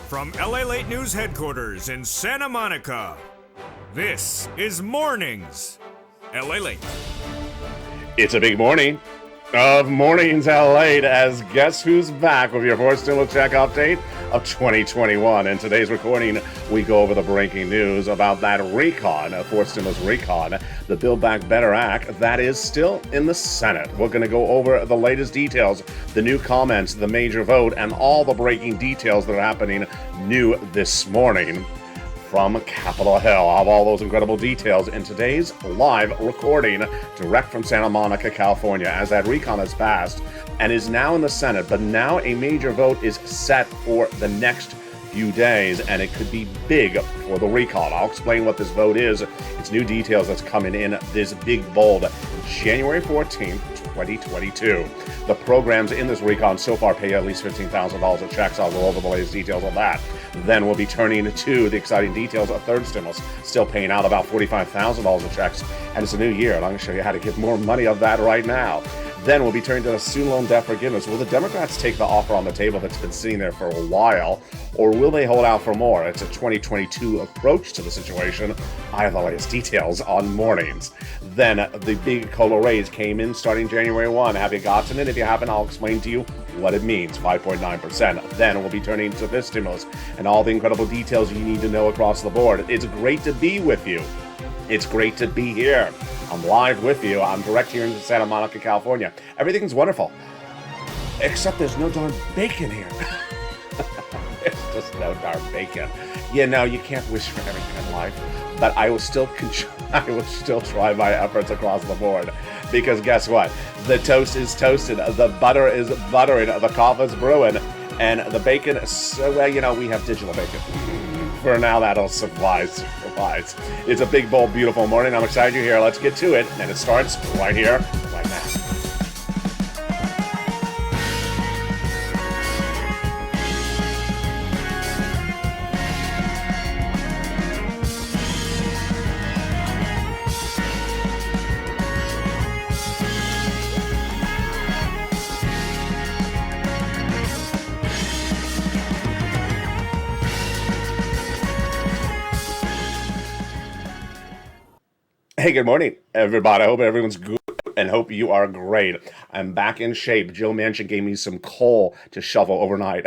From LALATE News headquarters in Santa Monica, this is Mornings LALATE. It's a big morning of Mornings LALATE, as guess who's back with your fourth stimulus check update of 2021. In today's recording, we go over the breaking news about that recon, a fourth stimulus recon, the Build Back Better Act that is still in the Senate. We're going to go over the latest details, the new comments, the major vote, and all the breaking details that are happening new this morning from Capitol Hill. I'll have all those incredible details in today's live recording direct from Santa Monica, California, as that recon has passed and is now in the Senate. But now a major vote is set for the next few days, and it could be big for the recon. I'll explain what this vote is. It's new details that's coming in this big, bold January 14th, 2022. The programs in this recon so far pay at least $15,000 of checks. I'll go over the latest details on that. Then we'll be turning to the exciting details of third stimulus, still paying out about $45,000 of checks, and it's a new year, and I'm going to show you how to get more money of that right now. Then we'll be turning to the student loan debt forgiveness. Will the Democrats take the offer on the table that's been sitting there for a while, or will they hold out for more? It's a 2022 approach to the situation. I have the latest details on mornings. Then the big COLA raise came in starting January 1. Have you gotten it? If you haven't, I'll explain to you what it means, 5.9%. Then we'll be turning to this stimulus and all the incredible details you need to know across the board. It's great to be with you. It's great to be here. I'm live with you. I'm direct here in Santa Monica, California. Everything's wonderful, except there's no darn bacon here. There's just no darn bacon. You know, you can't wish for everything in life, but I will still try my efforts across the board, because guess what? The toast is toasted, the butter is buttering, the coffee's brewing, and the bacon, so, well, you know, we have digital bacon. For now, that'll suffice. It's a big, bold, beautiful morning. I'm excited you're here. Let's get to it, and it starts right here, right now. Hey, good morning, everybody. I hope everyone's good and hope you are great. I'm back in shape. Joe Manchin gave me some coal to shovel overnight.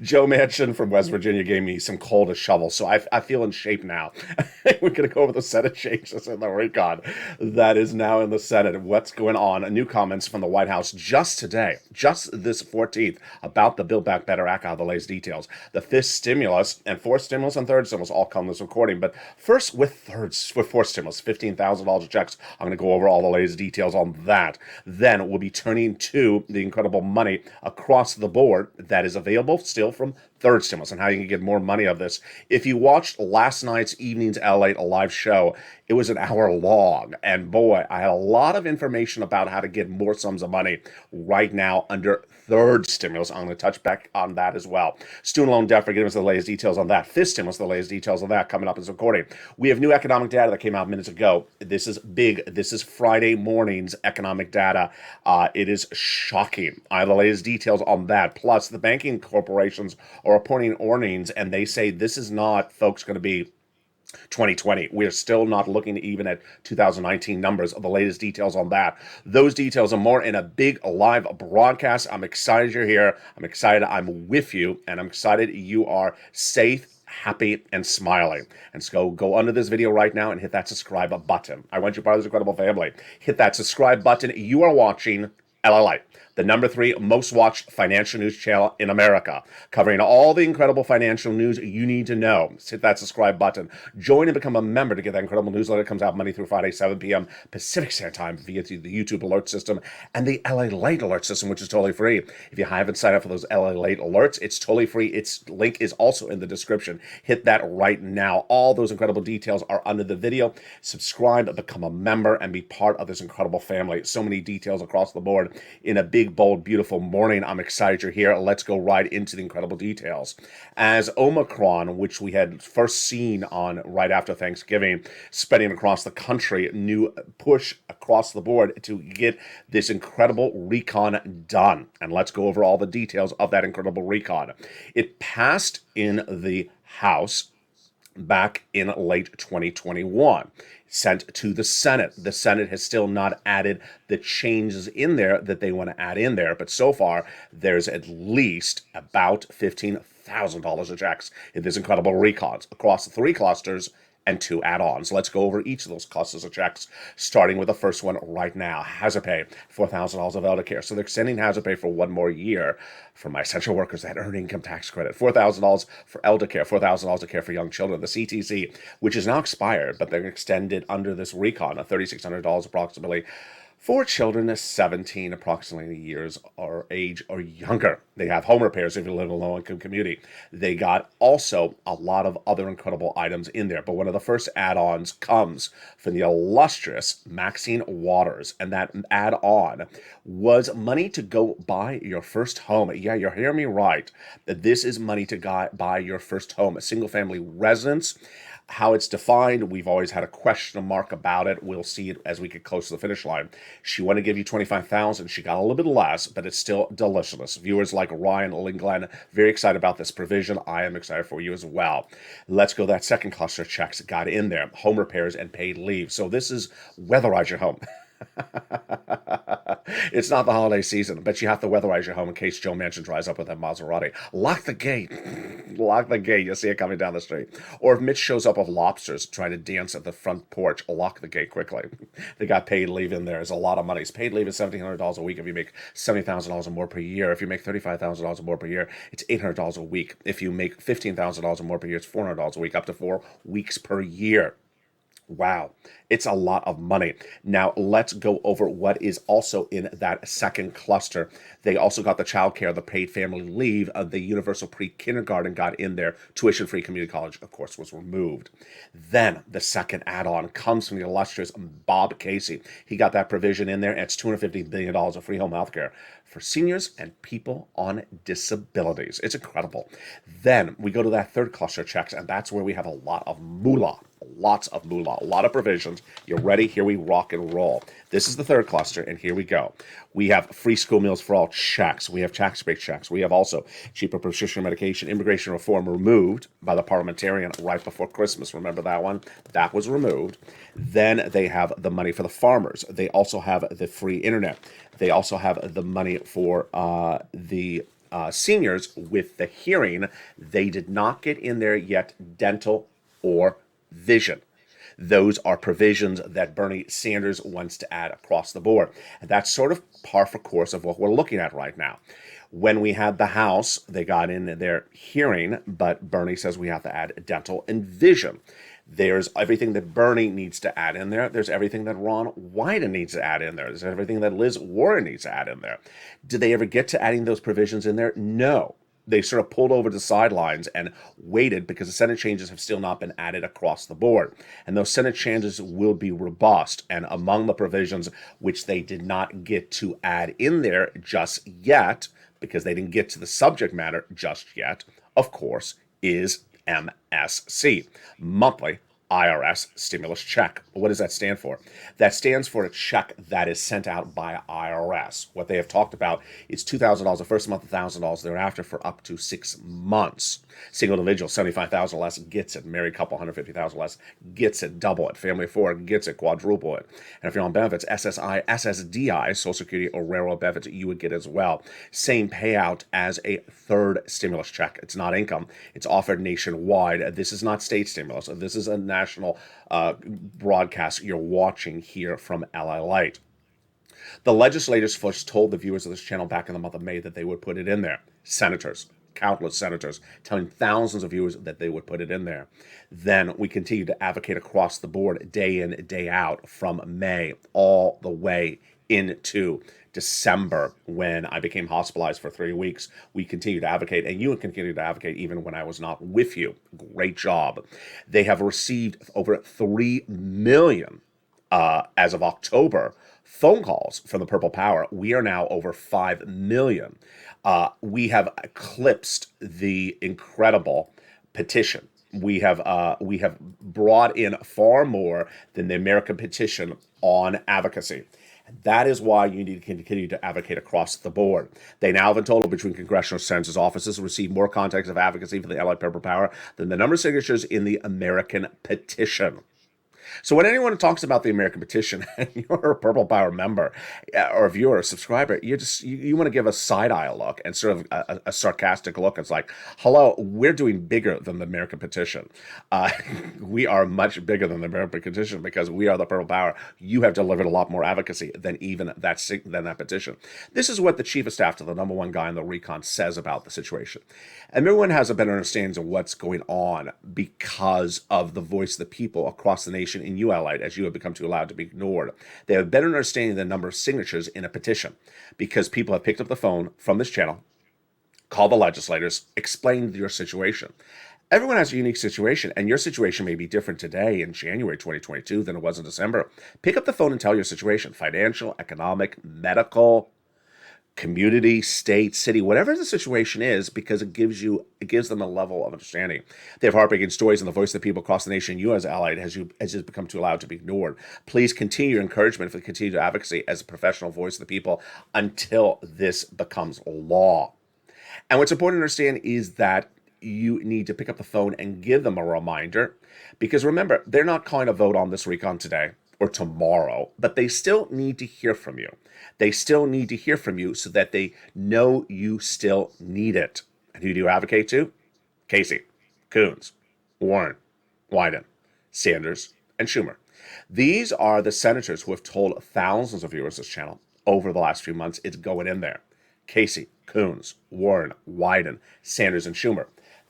Joe Manchin from West Virginia gave me some coal to shovel, so I feel in shape now. We're going to go over the Senate changes in the recon that is now in the Senate. What's going on? New comments from the White House just today, just this 14th, about the Build Back Better Act. Out the latest details. The fifth stimulus and fourth stimulus and third stimulus all come in this recording. But first, with fourth stimulus, $15,000 of checks. I'm going to go over all the latest details on that. Then we'll be turning to the incredible money across the board that is available still from third stimulus and how you can get more money of this. If you watched last night's evening's LALATE, a live show, it was an hour long, and boy, I had a lot of information about how to get more sums of money right now under third stimulus. I'm going to touch back on that as well. Student loan debt forgiveness, the latest details on that. Fifth stimulus, the latest details on that coming up in this recording. We have new economic data that came out minutes ago. This is big. This is Friday morning's economic data. It is shocking. I have the latest details on that. Plus, the banking corporations are reporting earnings, and they say this is not, folks, going to be 2020. We're still not looking even at 2019 numbers. The latest details on that. Those details are more in a big live broadcast. I'm excited you're here. I'm excited I'm with you, and I'm excited you are safe, happy, and smiling. And so go under this video right now and hit that subscribe button. I want you part of this incredible family. Hit that subscribe button. You are watching LALATE, the number 3 most watched financial news channel in America, covering all the incredible financial news you need to know. Just hit that subscribe button. Join and become a member to get that incredible newsletter. It comes out Monday through Friday, 7 p.m. Pacific Standard Time via the YouTube alert system and the LALATE alert system, which is totally free. If you haven't signed up for those LALATE alerts, it's totally free. Its link is also in the description. Hit that right now. All those incredible details are under the video. Subscribe, become a member, and be part of this incredible family. So many details across the board. in a big, bold, beautiful morning. I'm excited you're here. Let's go right into the incredible details. As Omicron, which we had first seen on right after Thanksgiving, spreading across the country, new push across the board to get this incredible recon done. And let's go over all the details of that incredible recon. It passed in the House back in late 2021, sent to the Senate. The Senate has still not added the changes in there that they want to add in there, but so far there's at least about $15,000 of checks in this incredible recons across the 3 clusters and 2 add-ons. Let's go over each of those clusters of checks, starting with the first one right now. Hazard pay, $4,000 of elder care. So they're extending hazard pay for 1 more year for my essential workers that earn income tax credit. $4,000 for elder care, $4,000 of care for young children. The CTC, which is now expired, but they're extended under this recon, $3,600 approximately, for children 17 approximately years or age or younger. They have home repairs if you live in a low-income community. They got also a lot of other incredible items in there, but one of the first add-ons comes from the illustrious Maxine Waters, and that add-on was money to go buy your first home. Yeah, you're hearing me right. This is money to buy your first home, a single-family residence. How it's defined, we've always had a question mark about it. We'll see it as we get close to the finish line. She wanted to give you $25,000. She got a little bit less, but it's still delicious. Viewers like Ryan Linglen, very excited about this provision. I am excited for you as well. Let's go that second cluster of checks got in there. Home repairs and paid leave. So this is weatherize your home. It's not the holiday season, but you have to weatherize your home in case Joe Manchin drives up with that Maserati. Lock the gate. Lock the gate. You'll see it coming down the street. Or if Mitch shows up with lobsters trying to dance at the front porch, lock the gate quickly. They got paid leave in there. It's a lot of money. Paid leave is $1,700 a week if you make $70,000 or more per year. If you make $35,000 or more per year, it's $800 a week. If you make $15,000 or more per year, it's $400 a week, up to 4 weeks per year. Wow, it's a lot of money. Now, let's go over what is also in that second cluster. They also got the child care, the paid family leave, the universal pre-kindergarten got in there. Tuition-free community college, of course, was removed. Then the second add-on comes from the illustrious Bob Casey. He got that provision in there, and it's $250 billion of free home health care for seniors and people on disabilities. It's incredible. Then we go to that third cluster of checks, and that's where we have a lot of moolah. Lots of moolah, a lot of provisions. You're ready? Here we rock and roll. This is the third cluster, and here we go. We have free school meals for all checks. We have tax break checks. We have also cheaper prescription medication, immigration reform removed by the parliamentarian right before Christmas. Remember that one? That was removed. Then they have the money for the farmers. They also have the free internet. They also have the money for the seniors with the hearing. They did not get in there yet dental or vision. Those are provisions that Bernie Sanders wants to add across the board. And that's sort of par for course of what we're looking at right now. When we had the House, they got in their hearing, but Bernie says we have to add dental and vision. There's everything that Bernie needs to add in there. There's everything that Ron Wyden needs to add in there. There's everything that Liz Warren needs to add in there. Did they ever get to adding those provisions in there? No. They sort of pulled over the sidelines and waited because the Senate changes have still not been added across the board. And those Senate changes will be robust. And among the provisions which they did not get to add in there just yet, because they didn't get to the subject matter just yet, of course, is MSC, monthly IRS stimulus check. What does that stand for? That stands for a check that is sent out by IRS. What they have talked about is $2,000 the first month, $1,000 thereafter for up to 6 months. Single individual, $75,000 less gets it. Married couple, $150,000 less gets it. Double it. Family of 4 gets it. Quadruple it. And if you're on benefits, SSI, SSDI, Social Security or railroad benefits, you would get as well. Same payout as a third stimulus check. It's not income. It's offered nationwide. This is not state stimulus. This is a national broadcast you're watching here from LALATE. The legislators first told the viewers of this channel back in the month of May that they would put it in there. Senators, countless senators, telling thousands of viewers that they would put it in there. Then we continue to advocate across the board, day in, day out, from May all the way into December, when I became hospitalized for 3 weeks. We continue to advocate, and you would continue to advocate even when I was not with you. Great job. They have received over 3 million as of October phone calls from the Purple Power, we are now over 5 million. We have eclipsed the incredible petition. We have brought in far more than the American petition on advocacy. That is why you need to continue to advocate across the board. They now have in total between congressional census offices receive more contacts of advocacy for the LA Purple Power than the number of signatures in the American petition. So when anyone talks about the American petition and you're a Purple Power member or if you're a subscriber, you want to give a side-eye look and sort of a sarcastic look. It's like, hello, we're doing bigger than the American petition. We are much bigger than the American petition because we are the Purple Power. You have delivered a lot more advocacy than even that petition. This is what the chief of staff to the number one guy in the recon says about the situation. And everyone has a better understanding of what's going on because of the voice of the people across the nation in LALATE, as you have become too loud to be ignored. They have a better understanding of the number of signatures in a petition because people have picked up the phone from this channel, called the legislators, explained your situation. Everyone has a unique situation, and your situation may be different today in January 2022 than it was in December. Pick up the phone and tell your situation, financial, economic, medical, community, state, city, whatever the situation is, because it gives them a level of understanding. They have heartbreaking stories and the voice of the people across the nation. You as allied has just become too loud to be ignored. Please continue your encouragement for continued advocacy as a professional voice of the people until this becomes law. And what's important to understand is that you need to pick up the phone and give them a reminder, because remember, they're not calling a vote on this recon today or tomorrow, but they still need to hear from you. They still need to hear from you so that they know you still need it. And who do you advocate to? Casey, Coons, Warren, Wyden, Sanders, and Schumer. These are the senators who have told thousands of viewers this channel over the last few months it's going in there. Casey, Coons, Warren, Wyden, Sanders, and Schumer.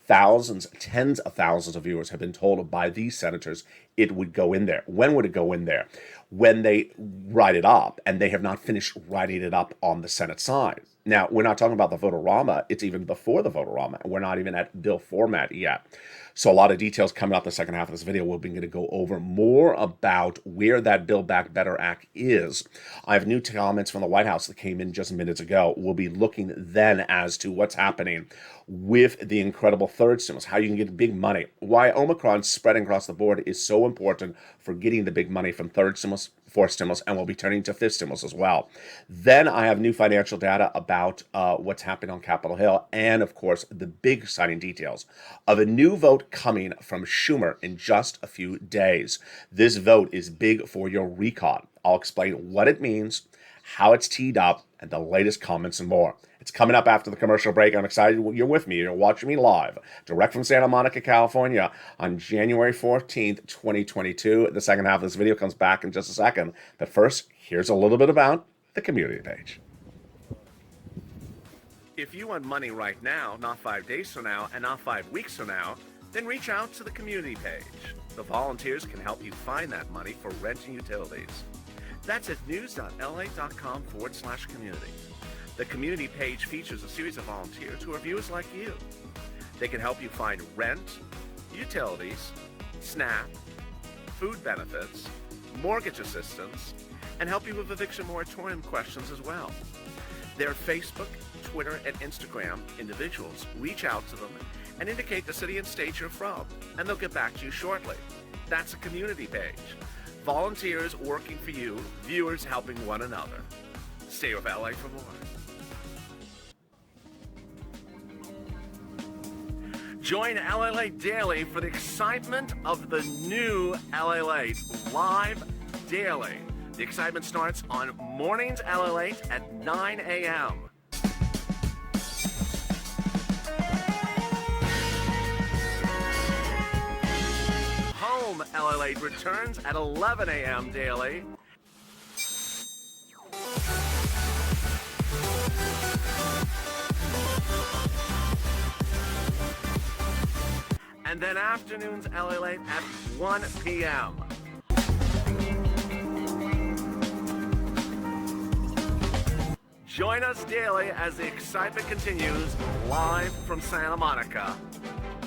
Thousands, tens of thousands of viewers have been told by these senators it would go in there. When would it go in there? When they write it up, and they have not finished writing it up on the Senate side. Now, we're not talking about the vote-a-rama. It's even before the vote-a-rama. We're not even at bill format yet. So a lot of details coming up the second half of this video. We're going to go over more about where that Build Back Better Act is. I have new comments from the White House that came in just minutes ago. We'll be looking then as to what's happening with the incredible third stimulus, how you can get big money, why Omicron spreading across the board is so important for getting the big money from third stimulus, fourth stimulus, and we'll be turning to fifth stimulus as well. Then I have new financial data about what's happening on Capitol Hill, and of course, the big exciting details of a new vote coming from Schumer in just a few days. This vote is big for your recon. I'll explain what it means, how it's teed up, and the latest comments and more. It's coming up after the commercial break. I'm excited you're with me. You're watching me live, direct from Santa Monica, California, on January 14th, 2022. The second half of this video comes back in just a second. But first, here's a little bit about the community page. If you want money right now, not 5 days from now, and not 5 weeks from now, then reach out to the community page. The volunteers can help you find that money for rent and utilities. That's at news.la.com/community. The community page features a series of volunteers who are viewers like you. They can help you find rent, utilities, SNAP, food benefits, mortgage assistance, and help you with eviction moratorium questions as well. Their Facebook, Twitter, and Instagram individuals reach out to them and indicate the city and state you're from, and they'll get back to you shortly. That's a community page. Volunteers working for you, viewers helping one another. Stay with LA for more. Join LALATE Daily for the excitement of the new LALATE live daily. The excitement starts on Mornings LALATE at 9 a.m. Home LALATE returns at 11 a.m. daily. And then afternoons LALATE at 1 p.m. Join us daily as the excitement continues live from Santa Monica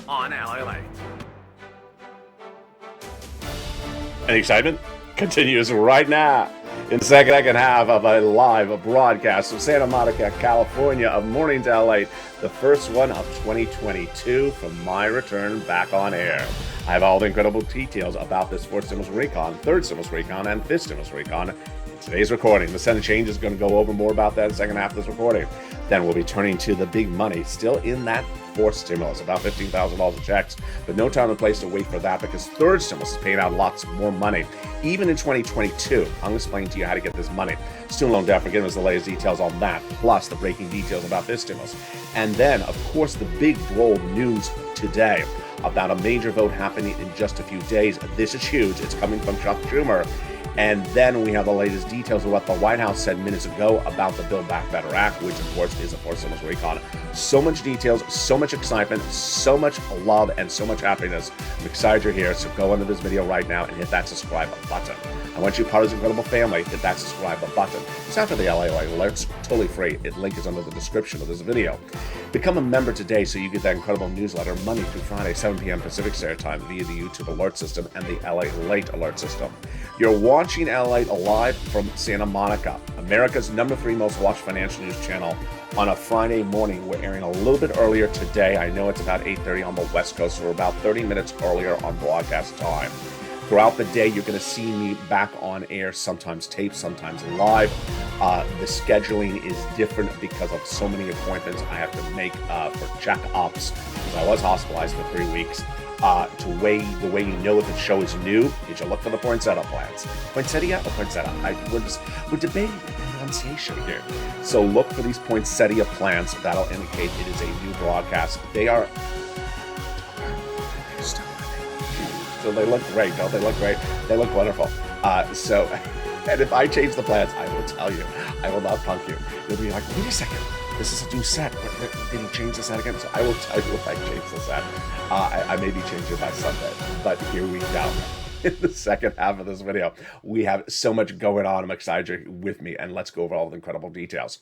on LALATE. And the excitement continues right now. In the second half of a live broadcast from Santa Monica, California, of Mornings LA, the first one of 2022 from my return back on air. I have all the incredible details about this fourth stimulus recon, third stimulus recon, and fifth stimulus recon in today's recording. The Senate change is going to go over more about that in the second half of this recording. Then we'll be turning to the big money, still in that fourth stimulus, about $15,000 of checks, but no time and place to wait for that because third stimulus is paying out lots more money, even in 2022. I'm going to explain to you how to get this money. Student loan debt forgiveness, the latest details on that, plus the breaking details about this stimulus. And then, of course, the big, bold news today about a major vote happening in just a few days. This is huge. It's coming from Chuck Schumer. And then we have the latest details of what the White House said minutes ago about the Build Back Better Act, which, of course, is a fourth stimulus recon. So much details, so much excitement, so much love, and so much happiness. I'm excited you're here, so go into this video right now and hit that subscribe button. I want you part of this incredible family. Hit that subscribe button. It's after the LALATE alerts, totally free. Its link is under the description of this video. Become a member today so you get that incredible newsletter Monday through Friday, 7 p.m. Pacific Standard Time via the YouTube alert system and the LALATE alert system. You're watching LALATE live from Santa Monica, America's #3 most watched financial news channel on a Friday morning. We're airing a little bit earlier today. I know it's about 8:30 on the West Coast, so we're about 30 minutes earlier on broadcast time. Throughout the day, you're going to see me back on air, sometimes taped, sometimes live. The scheduling is different because of so many appointments I have to make for checkups, because I was hospitalized for 3 weeks. The way you know if the show is new is you look for the poinsettia plants. Poinsettia or poinsettia? We're debating the pronunciation here. So look for these poinsettia plants. That'll indicate it is a new broadcast. They are... So they look great, don't they look great? They look wonderful. And if I change the plans, I will tell you. I will not punk you. You'll be like, wait a second, this is a new set. Did he change the set again? So I will tell you if I change the set. I may be changing it by Sunday, but here we go. In the second half of this video, we have so much going on. I'm excited you're with me, and let's go over all the incredible details.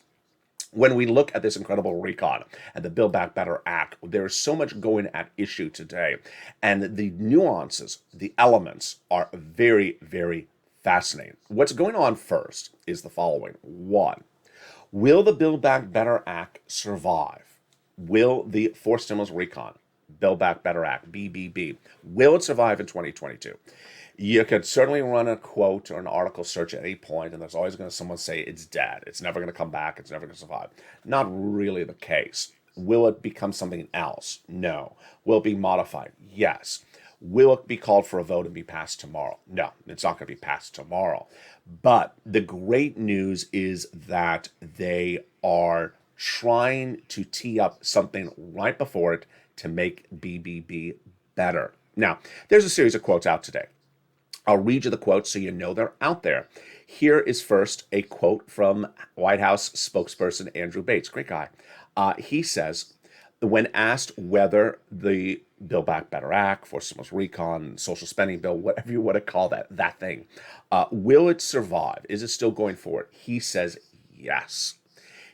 When we look at this incredible recon and the Build Back Better Act, there is so much going at issue today. And the nuances, the elements are very, very fascinating. What's going on first is the following. One, will the Build Back Better Act survive? Will the fourth stimulus recon, Build Back Better Act, BBB, will it survive in 2022? You could certainly run a quote or an article search at any point, and there's always going to someone say it's dead. It's never going to come back. It's never going to survive. Not really the case. Will it become something else? No. Will it be modified? Yes. Will it be called for a vote and be passed tomorrow? No, it's not going to be passed tomorrow. But the great news is that they are trying to tee up something right before it to make BBB better. Now, there's a series of quotes out today. I'll read you the quotes so you know they're out there. Here is first a quote from White House spokesperson Andrew Bates, great guy. He says, when asked whether the Build Back Better Act, fourth stimulus recon, social spending bill, whatever you want to call that thing, will it survive? Is it still going forward? He says yes.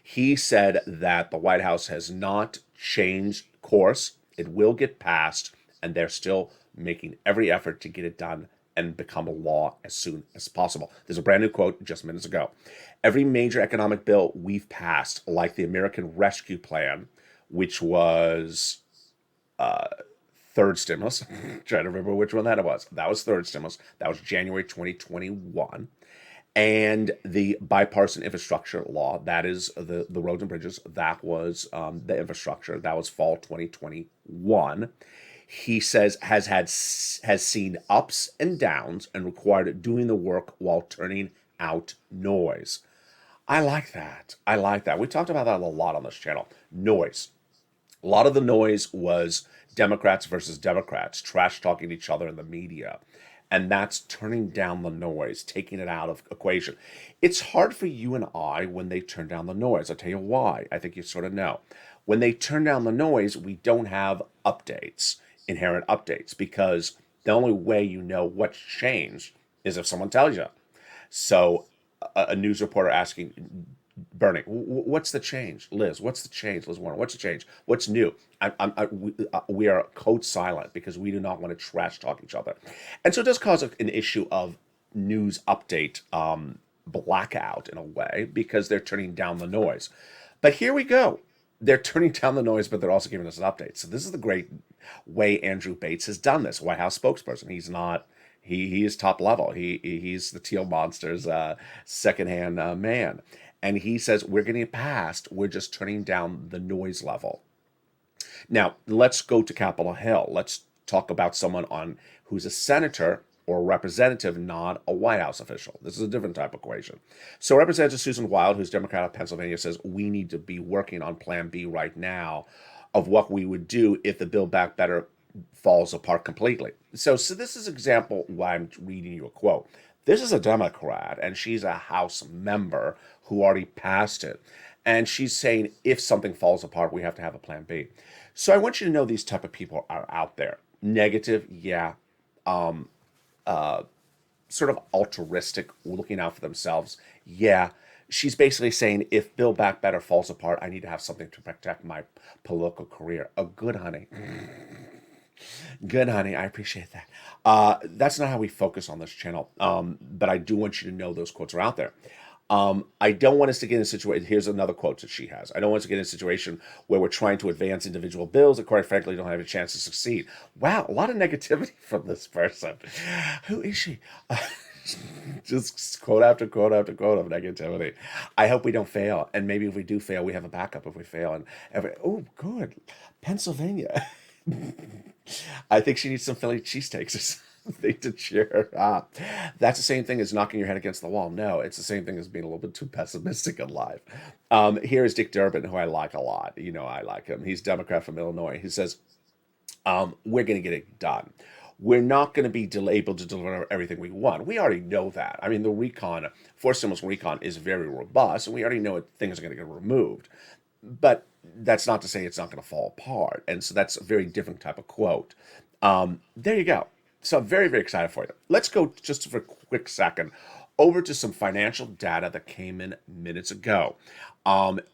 He said that the White House has not changed course. It will get passed, and they're still making every effort to get it done and become a law as soon as possible. There's a brand new quote just minutes ago. Every major economic bill we've passed, like the American Rescue Plan, which was third stimulus, trying to remember which one that was. That was third stimulus. That was January 2021. And the bipartisan infrastructure law, that is the roads and bridges, that was the infrastructure. That was fall 2021. He says has seen ups and downs and required doing the work while turning out noise. I like that. I like that. We talked about that a lot on this channel. Noise. A lot of the noise was Democrats versus Democrats, trash talking each other in the media. And that's turning down the noise, taking it out of equation. It's hard for you and I when they turn down the noise. I'll tell you why. I think you sort of know. When they turn down the noise, we don't have updates, inherent updates, because the only way you know what's changed is if someone tells you. So a news reporter asking Bernie, what's the change? Liz, what's the change? Liz Warner, what's the change? What's new? We are code silent because we do not want to trash talk each other. And so it does cause an issue of news update blackout in a way because they're turning down the noise. But here we go. They're turning down the noise, but they're also giving us an update. So this is the great way Andrew Bates has done this, White House spokesperson. He's not, he is top level. He's the Teal Monsters secondhand man. And he says, we're getting it passed. We're just turning down the noise level. Now, let's go to Capitol Hill. Let's talk about someone who's a senator or representative, not a White House official. This is a different type of equation. So Representative Susan Wild, who's Democrat of Pennsylvania, says we need to be working on Plan B right now of what we would do if the Build Back Better falls apart completely. So this is example why I'm reading you a quote. This is a Democrat, and she's a House member who already passed it. And she's saying if something falls apart, we have to have a Plan B. So I want you to know these type of people are out there. Negative, yeah. Sort of altruistic, looking out for themselves. Yeah, she's basically saying if Build Back Better falls apart, I need to have something to protect my political career. Oh, good, honey. Good, honey. I appreciate that. That's not how we focus on this channel. But I do want you to know those quotes are out there. I don't want us to get in a situation. Here's another quote that she has. I don't want us to get in a situation where we're trying to advance individual bills that, quite frankly, don't have a chance to succeed. Wow, a lot of negativity from this person. Who is she? Just quote after quote after quote of negativity. I hope we don't fail. And maybe if we do fail, we have a backup if we fail. And oh, good. Pennsylvania. I think she needs some Philly cheesesteaks or something to cheer her up. That's the same thing as knocking your head against the wall. No, it's the same thing as being a little bit too pessimistic in life. Here is Dick Durbin, who I like a lot. You know, I like him. He's Democrat from Illinois. He says, we're going to get it done. We're not going to be able to deliver everything we want. We already know that. I mean, the recon, forced stimulus recon is very robust, and we already know things are going to get removed. But that's not to say it's not going to fall apart. And so that's a very different type of quote. There you go. So I'm very, very excited for you. Let's go just for a quick second over to some financial data that came in minutes ago.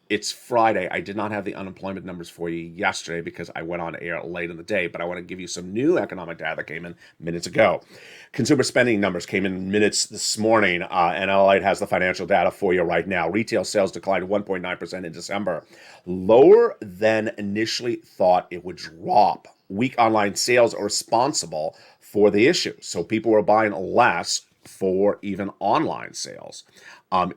It's Friday. I did not have the unemployment numbers for you yesterday because I went on air late in the day, but I want to give you some new economic data that came in minutes ago. Consumer spending numbers came in minutes this morning, and LALATE has the financial data for you right now. Retail sales declined 1.9% in December, lower than initially thought it would drop. Weak online sales are responsible for the issue. So people were buying less for even online sales.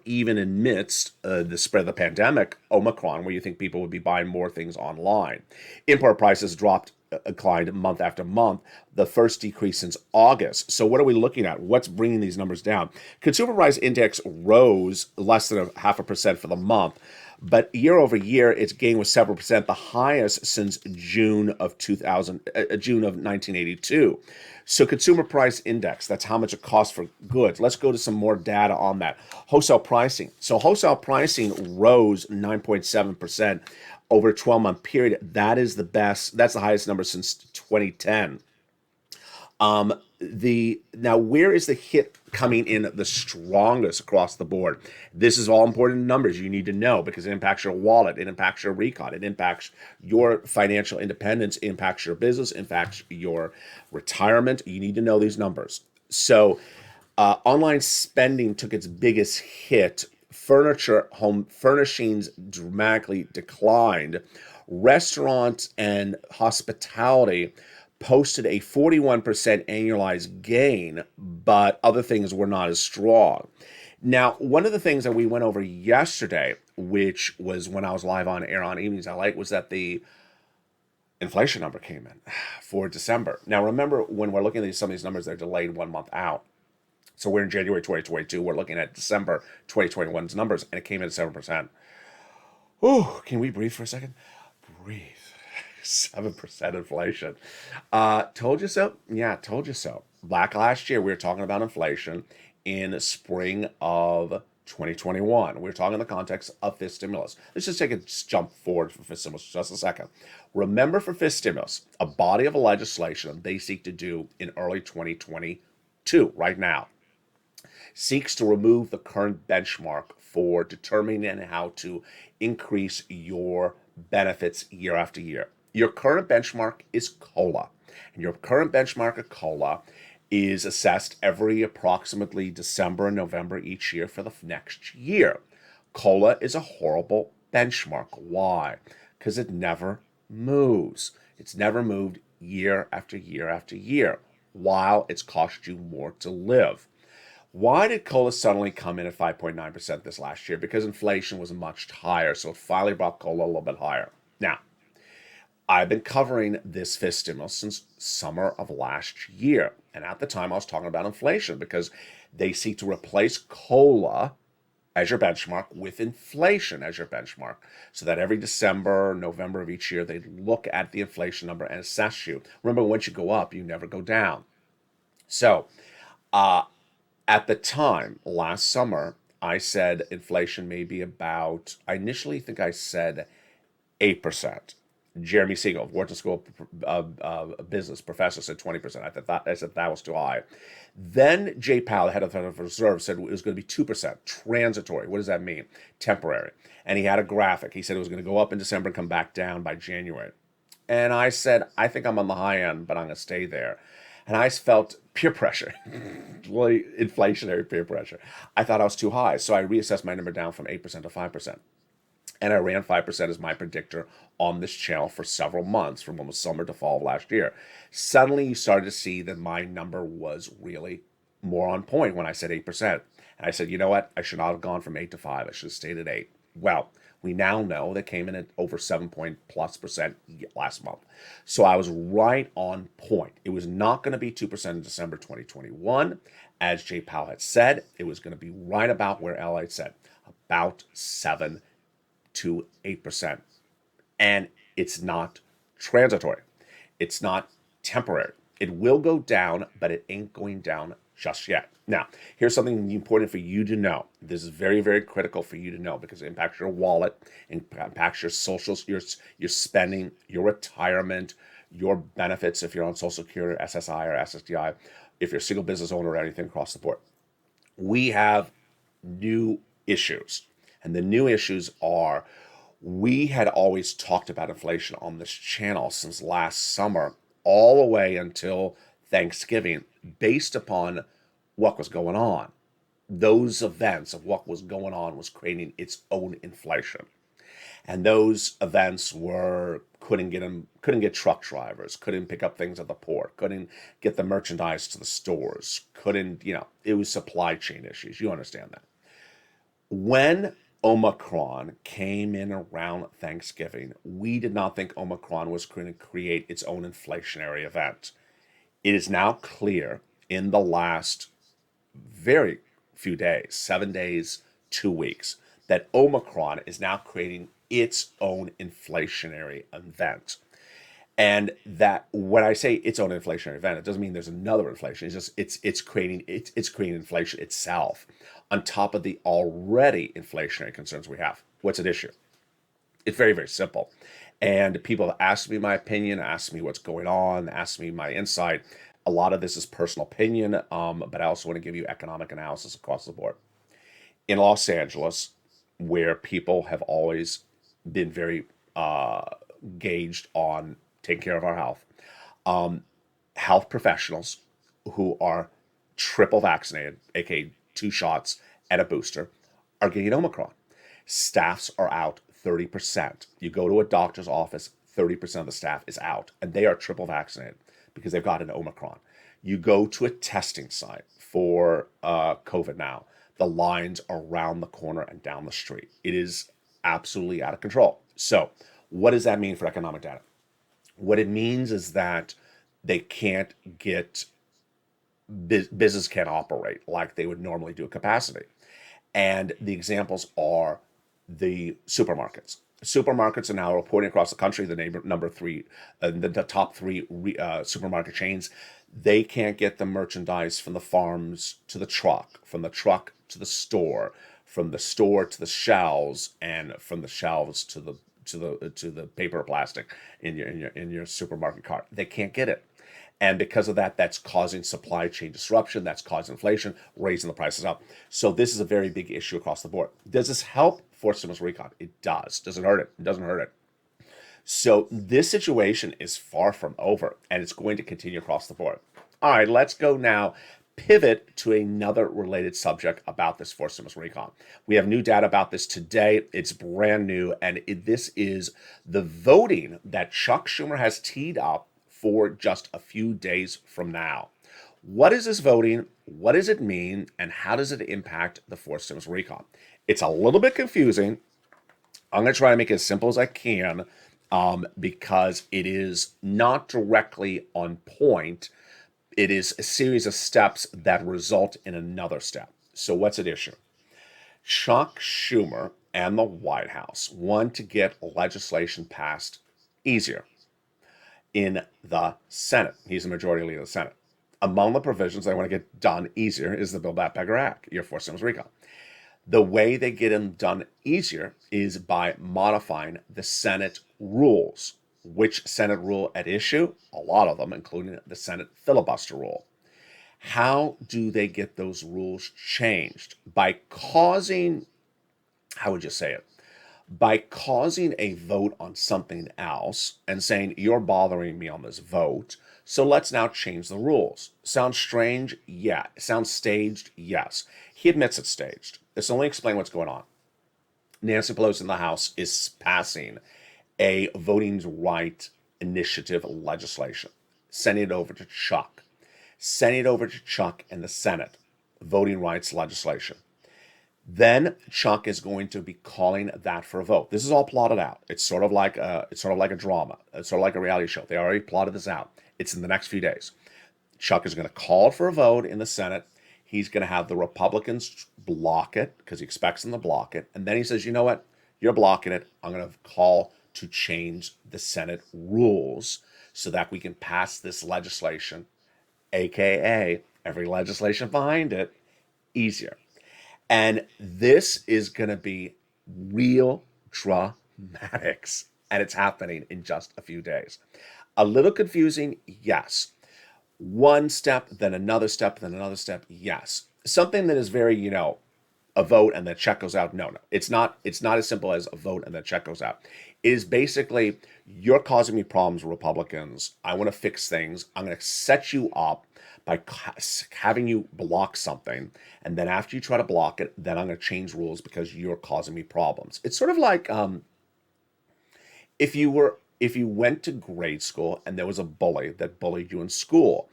Even amidst the spread of the pandemic, Omicron, where you think people would be buying more things online. Import prices declined month after month, the first decrease since August. So what are we looking at? What's bringing these numbers down? Consumer Price Index rose less than 0.5% for the month, but year over year, its gain was several percent, the highest since June of 1982. So Consumer Price Index, that's how much it costs for goods. Let's go to some more data on that. Wholesale pricing. So wholesale pricing rose 9.7% over a 12-month period. That is the best. That's the highest number since 2010. Now, where is the hit coming in the strongest across the board? This is all important numbers you need to know because it impacts your wallet, it impacts your recon, it impacts your financial independence, it impacts your business, it impacts your retirement. You need to know these numbers. So online spending took its biggest hit. Furniture, home furnishings dramatically declined. Restaurants and hospitality posted a 41% annualized gain, but other things were not as strong. Now, one of the things that we went over yesterday, which was when I was live on air on Evenings LA, was that the inflation number came in for December. Now, remember, when we're looking at some of these numbers, they're delayed 1 month out. So we're in January 2022. We're looking at December 2021's numbers, and it came in at 7%. Oh, can we breathe for a second? Breathe. 7% inflation. Told you so? Yeah, told you so. Back last year, we were talking about inflation in spring of 2021. We were talking in the context of fifth stimulus. Let's just take a jump forward for fifth stimulus for just a second. Remember, for fifth stimulus, a body of legislation they seek to do in early 2022, right now, seeks to remove the current benchmark for determining how to increase your benefits year after year. Your current benchmark is COLA. And your current benchmark of COLA is assessed every approximately December and November each year for the next year. COLA is a horrible benchmark. Why? Because it never moves. It's never moved year after year after year, while it's cost you more to live. Why did COLA suddenly come in at 5.9% this last year? Because inflation was much higher, so it finally brought COLA a little bit higher. Now, I've been covering this fifth stimulus since summer of last year. And at the time, I was talking about inflation because they seek to replace COLA as your benchmark with inflation as your benchmark, so that every December, November of each year, they look at the inflation number and assess you. Remember, once you go up, you never go down. So, at the time, last summer, I said inflation may be about, I initially think I said 8%. Jeremy Siegel, Wharton School of Business professor, said 20%. I said that was too high. Then Jay Powell, the head of the Federal Reserve, said it was going to be 2%, transitory. What does that mean? Temporary. And he had a graphic. He said it was going to go up in December and come back down by January. And I said, I think I'm on the high end, but I'm going to stay there. And I felt peer pressure, really inflationary peer pressure. I thought I was too high, so I reassessed my number down from 8% to 5%. And I ran 5% as my predictor on this channel for several months, from almost summer to fall of last year. Suddenly, you started to see that my number was really more on point when I said 8%. And I said, you know what? I should not have gone from 8 to 5. I should have stayed at 8. Well, we now know that came in at over 7+ % last month. So I was right on point. It was not going to be 2% in December 2021. As Jay Powell had said, it was going to be right about where LALATE said, about 7 to 8%. And it's not transitory. It's not temporary. It will go down, but it ain't going down just yet. Now, here's something important for you to know. This is very, very critical for you to know because it impacts your wallet, impacts your socials, your spending, your retirement, your benefits if you're on Social Security, SSI or SSDI, if you're a single business owner or anything across the board. We have new issues. And the new issues are, we had always talked about inflation on this channel since last summer, all the way until Thanksgiving, based upon what was going on. Those events of what was going on was creating its own inflation. And those events were couldn't get truck drivers, couldn't pick up things at the port, couldn't get the merchandise to the stores, it was supply chain issues. You understand that. When Omicron came in around Thanksgiving, we did not think Omicron was going to create its own inflationary event. It is now clear in the last very few days, 7 days, 2 weeks, that Omicron is now creating its own inflationary event. And that when I say its own inflationary event, it doesn't mean there's another inflation. It's just it's creating inflation itself on top of the already inflationary concerns we have. What's at issue? It's very, very simple. And people have asked me my opinion, asked me what's going on, asked me my insight. A lot of this is personal opinion, but I also want to give you economic analysis across the board. In Los Angeles, where people have always been very gauged on taking care of our health, health professionals who are triple vaccinated, aka 2 shots and a booster, are getting Omicron. Staffs are out 30%. You go to a doctor's office, 30% of the staff is out, and they are triple vaccinated because they've got an Omicron. You go to a testing site for COVID now, the lines are around the corner and down the street. It is absolutely out of control. So what does that mean for economic data? What it means is that they can't get, business can't operate like they would normally do at capacity. And the examples are the supermarkets. Supermarkets are now reporting across the country, the top three supermarket chains, they can't get the merchandise from the farms to the truck, from the truck to the store, from the store to the shelves, and from the shelves to the paper or plastic in your supermarket cart. They can't get it. And because of that, that's causing supply chain disruption, that's causing inflation, raising the prices up. So this is a very big issue across the board. Does this help for stimulus recon? It does. Does it hurt it? It doesn't hurt it. So this situation is far from over, and it's going to continue across the board. All right, let's go now. Pivot to another related subject about this fourth stimulus recon. We have new data about this today. It's brand new, and this is the voting that Chuck Schumer has teed up for just a few days from now. What is this voting? What does it mean? And how does it impact the fourth stimulus recon? It's a little bit confusing. I'm going to try to make it as simple as I can because it is not directly on point. It is a series of steps that result in another step. So what's at issue? Chuck Schumer and the White House want to get legislation passed easier in the Senate. He's the majority leader of the Senate. Among the provisions they want to get done easier is the Build Back Better Act, your fourth stimulus recon. The way they get them done easier is by modifying the Senate rules. Which Senate rule at issue? A lot of them, including the Senate filibuster rule. How do they get those rules changed? By causing, how would you say it? By causing a vote on something else and saying, you're bothering me on this vote, so let's now change the rules. Sounds strange? Yeah. Sounds staged? Yes. He admits it's staged. This only explains what's going on. Nancy Pelosi in the House is passing a voting right initiative legislation, sending it over to Chuck. Sending it over to Chuck and the Senate, voting rights legislation. Then Chuck is going to be calling that for a vote. This is all plotted out. It's sort of like a drama. It's sort of like a reality show. They already plotted this out. It's in the next few days. Chuck is going to call for a vote in the Senate. He's going to have the Republicans block it because he expects them to block it. And then he says, you know what? You're blocking it. I'm going to call to change the Senate rules so that we can pass this legislation, aka every legislation behind it, easier. And this is going to be real dramatics, and it's happening in just a few days. A little confusing, yes. One step, then another step, then another step, yes. Something that is very, a vote and the check goes out. No. It's not as simple as a vote and the check goes out. It is basically, you're causing me problems, Republicans. I want to fix things. I'm going to set you up by having you block something. And then after you try to block it, then I'm going to change rules because you're causing me problems. It's sort of like if you went to grade school and there was a bully that bullied you in school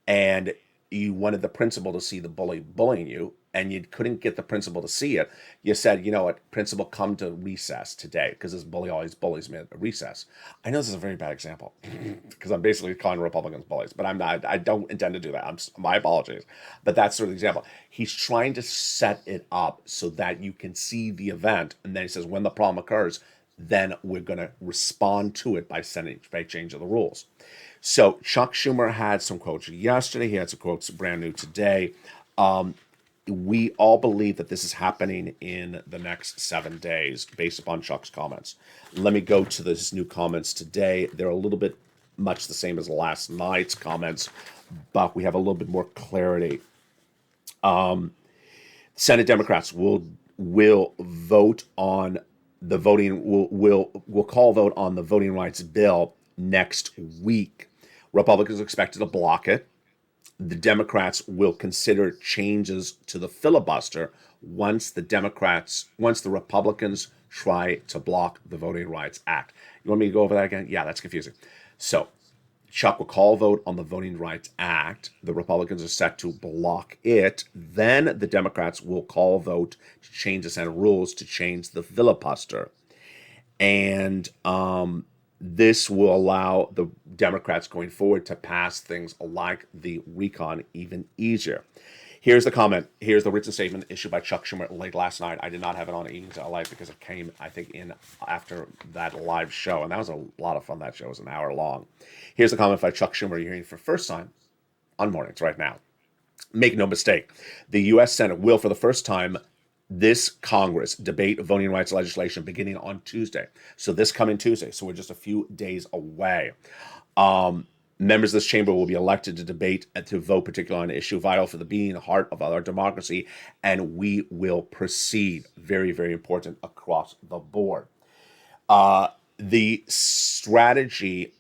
and you wanted the principal to see the bully bullying you and you couldn't get the principal to see it, you said, you know what, principal, come to recess today because this bully always bullies me at recess. I know this is a very bad example because I'm basically calling Republicans bullies, but I'm not. I don't intend to do that. My apologies. But that's sort of the example. He's trying to set it up so that you can see the event, and then he says, when the problem occurs, then we're going to respond to it by change of the rules. So Chuck Schumer had some quotes yesterday. He had some quotes brand new today. We all believe that this is happening in the next 7 days based upon Chuck's comments. Let me go to these new comments today. They're a little bit much the same as last night's comments, but we have a little bit more clarity. Senate Democrats will vote on the voting, will call vote on the voting rights bill next week. Republicans are expected to block it. The Democrats will consider changes to the filibuster once the Republicans try to block the Voting Rights Act. You want me to go over that again? Yeah, that's confusing. So Chuck will call vote on the Voting Rights Act. The Republicans are set to block it. Then the Democrats will call vote to change the Senate rules to change the filibuster. And this will allow the Democrats going forward to pass things like the recon even easier. Here's the comment. Here's the written statement issued by Chuck Schumer late last night. I did not have it on Evenings at LALATE because it came, I think, in after that live show. And that was a lot of fun. That show was an hour long. Here's the comment by Chuck Schumer. You're hearing for the first time on Mornings right now. Make no mistake. The U.S. Senate will, for the first time, this Congress debate voting rights legislation beginning on Tuesday. So this coming Tuesday. So we're just a few days away. Members of this chamber will be elected to debate and to vote particularly on an issue vital for the being and heart of our democracy. And we will proceed. Very, very important across the board. The strategy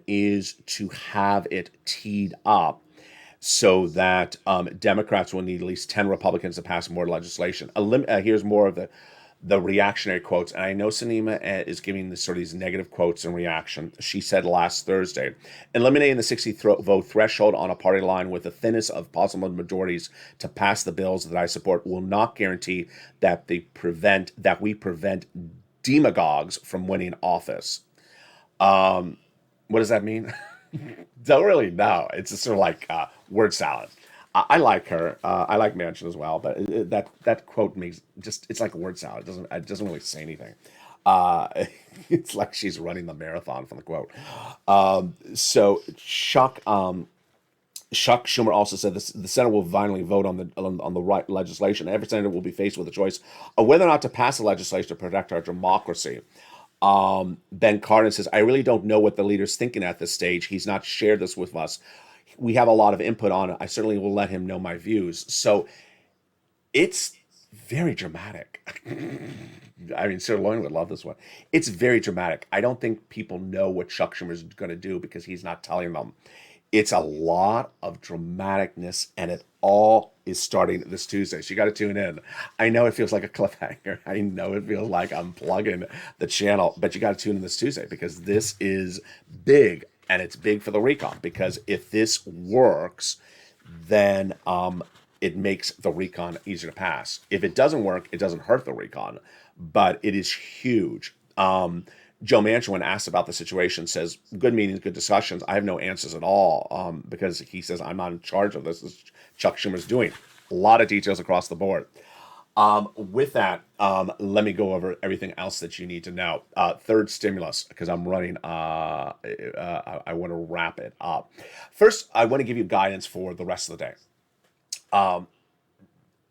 is to have it teed up so that Democrats will need at least 10 Republicans to pass more legislation. Here's more of the reactionary quotes. And I know Sinema is giving this sort of these negative quotes in reaction. She said last Thursday, eliminating the 60 vote threshold on a party line with the thinnest of possible majorities to pass the bills that I support will not guarantee that we prevent demagogues from winning office. What does that mean? Don't really know. It's just sort of like word salad. I like her. I like Manchin as well, but that quote makes it's like a word salad. It doesn't really say anything. Uh, it's like she's running the marathon from the quote. So Chuck Schumer also said this, the Senate will finally vote on the right legislation. Every senator will be faced with a choice of whether or not to pass the legislation to protect our democracy. Ben Cardin says, I really don't know what the leader's thinking at this stage. He's not shared this with us. We have a lot of input on it. I certainly will let him know my views. So it's very dramatic. I mean, Sir Loin would love this one. It's very dramatic. I don't think people know what Chuck Schumer is going to do because he's not telling them. It's a lot of dramaticness, and it all is starting this Tuesday. So you got to tune in. I know it feels like a cliffhanger. I know it feels like I'm plugging the channel, but you got to tune in this Tuesday because this is big, and it's big for the recon. Because if this works, then it makes the recon easier to pass. If it doesn't work, it doesn't hurt the recon, but it is huge. Joe Manchin, when asked about the situation, says, good meetings, good discussions. I have no answers at all because he says, I'm not in charge of this. This is Chuck Schumer's doing. A lot of details across the board. With that, let me go over everything else that you need to know. Third stimulus, because I'm running, I want to wrap it up. First, I want to give you guidance for the rest of the day.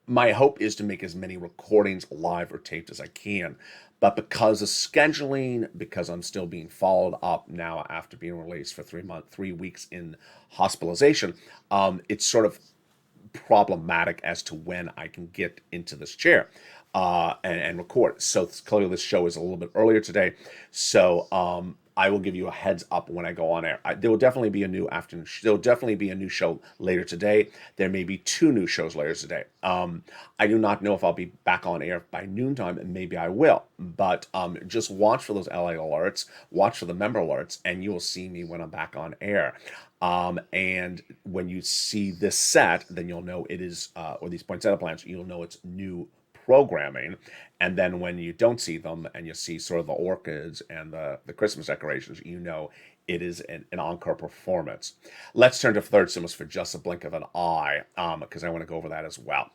My hope is to make as many recordings live or taped as I can. But because of scheduling, because I'm still being followed up now after being released for 3 weeks in hospitalization, it's sort of problematic as to when I can get into this chair and record. So clearly this show is a little bit earlier today. So I will give you a heads up when I go on air. There will definitely be a new afternoon. There will definitely be a new show later today. There may be 2 new shows later today. I do not know if I'll be back on air by noontime, and maybe I will. But just watch for those LA alerts, watch for the member alerts, and you will see me when I'm back on air. And when you see this set, then you'll know it is, or these poinsettia plants, you'll know it's new programming. And then when you don't see them and you see sort of the orchids and the Christmas decorations, you know it is an encore performance. Let's turn to third stimulus for just a blink of an eye, because I want to go over that as well.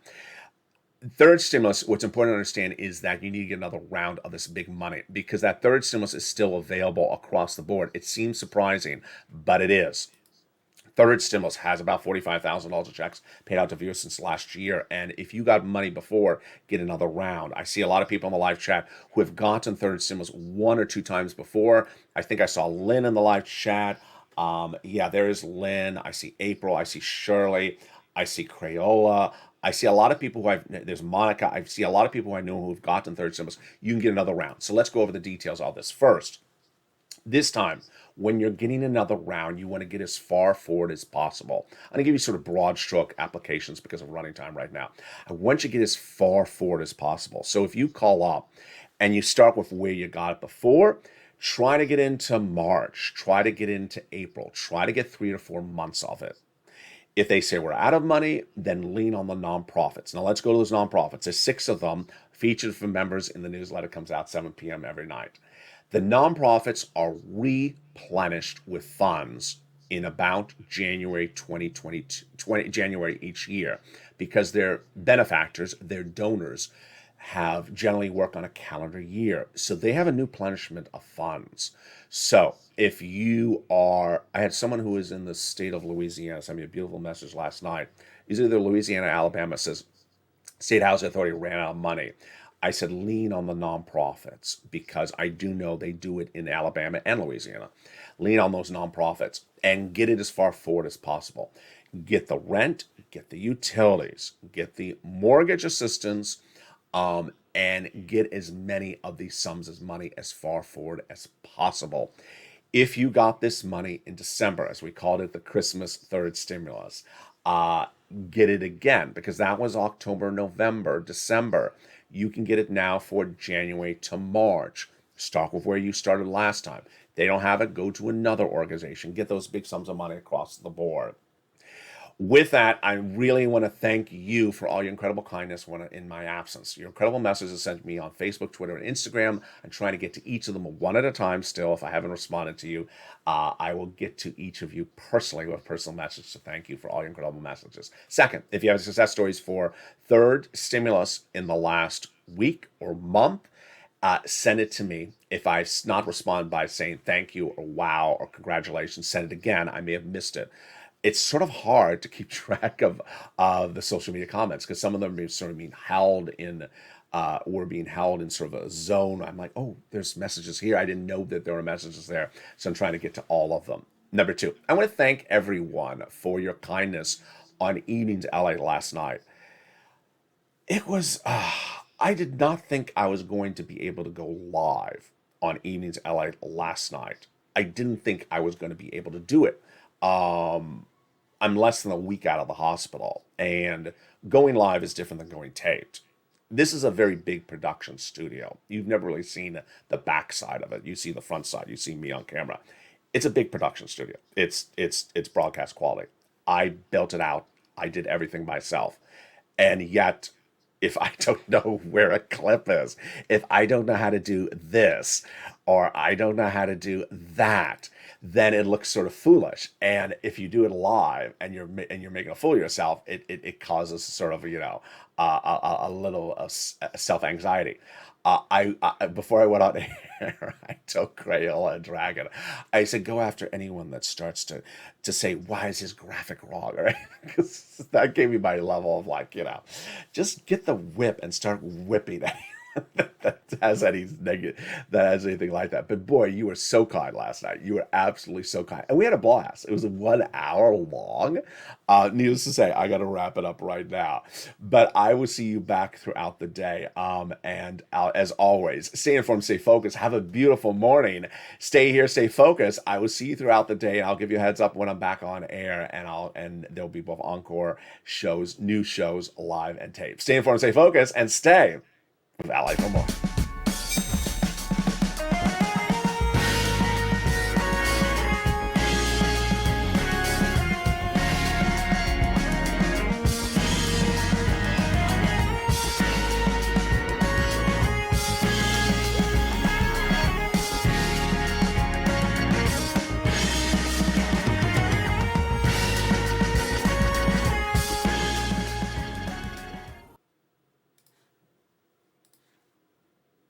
Third stimulus, what's important to understand is that you need to get another round of this big money because that third stimulus is still available across the board. It seems surprising, but it is. Third stimulus has about $45,000 of checks paid out to viewers since last year. And if you got money before, get another round. I see a lot of people in the live chat who have gotten third stimulus 1 or 2 times before. I think I saw Lynn in the live chat. Yeah, there is Lynn. I see April. I see Shirley. I see Crayola. I see a lot of people there's Monica. I see a lot of people who I know who have gotten third stimulus. You can get another round. So let's go over the details of this. First, this time, when you're getting another round, you want to get as far forward as possible. I'm going to give you sort of broad stroke applications because of running time right now. I want you to get as far forward as possible. So if you call up and you start with where you got it before, try to get into March, try to get into April, try to get 3 to 4 months of it. If they say we're out of money, then lean on the nonprofits. Now let's go to those nonprofits. There's 6 of them featured for members in the newsletter. Comes out 7 p.m. every night. The nonprofits are replenished with funds in about January 2022, January each year, because their benefactors, their donors, have generally work on a calendar year. So they have a new replenishment of funds. So if you are, I had someone who was in the state of Louisiana send me a beautiful message last night. He's either Louisiana or Alabama, says State Housing Authority ran out of money. I said, lean on the nonprofits because I do know they do it in Alabama and Louisiana. Lean on those nonprofits and get it as far forward as possible. Get the rent, get the utilities, get the mortgage assistance, and get as many of these sums as money as far forward as possible. If you got this money in December, as we called it, the Christmas third stimulus, get it again, because that was October, November, December. You can get it now for January to March. Start with where you started last time. They don't have it, go to another organization. Get those big sums of money across the board. With that, I really want to thank you for all your incredible kindness in my absence. Your incredible messages sent to me on Facebook, Twitter, and Instagram. I'm trying to get to each of them one at a time still. If I haven't responded to you, I will get to each of you personally with a personal message to thank you for all your incredible messages. Second, if you have success stories for third stimulus in the last week or month, send it to me. If I've not responded by saying thank you or wow or congratulations, send it again. I may have missed it. It's sort of hard to keep track of the social media comments, because some of them are sort of being held in, were being held in sort of a zone. I'm like, oh, there's messages here. I didn't know that there were messages there. So I'm trying to get to all of them. Number two, I want to thank everyone for your kindness on Evenings LA last night. It was, I did not think I was going to be able to go live on Evenings LA last night. I didn't think I was going to be able to do it. I'm less than a week out of the hospital, and going live is different than going taped. This is a very big production studio. You've never really seen the back side of it. You see the front side. You see me on camera. It's a big production studio. It's broadcast quality. I built it out. I did everything myself. And yet, if I don't know where a clip is, if I don't know how to do this, or I don't know how to do that, then it looks sort of foolish. And if you do it live and you're making a fool of yourself, it causes sort of, a little self-anxiety. I before I went on air, I told Crayola and Dragon, I said, go after anyone that starts to say, why is his graphic wrong? Right? Because that gave me my level of just get the whip and start whipping at that has anything like that. But boy, you were so kind last night. You were absolutely so kind, and we had a blast. It was 1 hour long. Needless to say, I got to wrap it up right now. But I will see you back throughout the day. And as always, stay informed, stay focused. Have a beautiful morning. Stay here, stay focused. I will see you throughout the day, and I'll give you a heads up when I'm back on air. And there'll be both encore shows, new shows, live and tape. Stay informed, stay focused, and stay with Ally for more.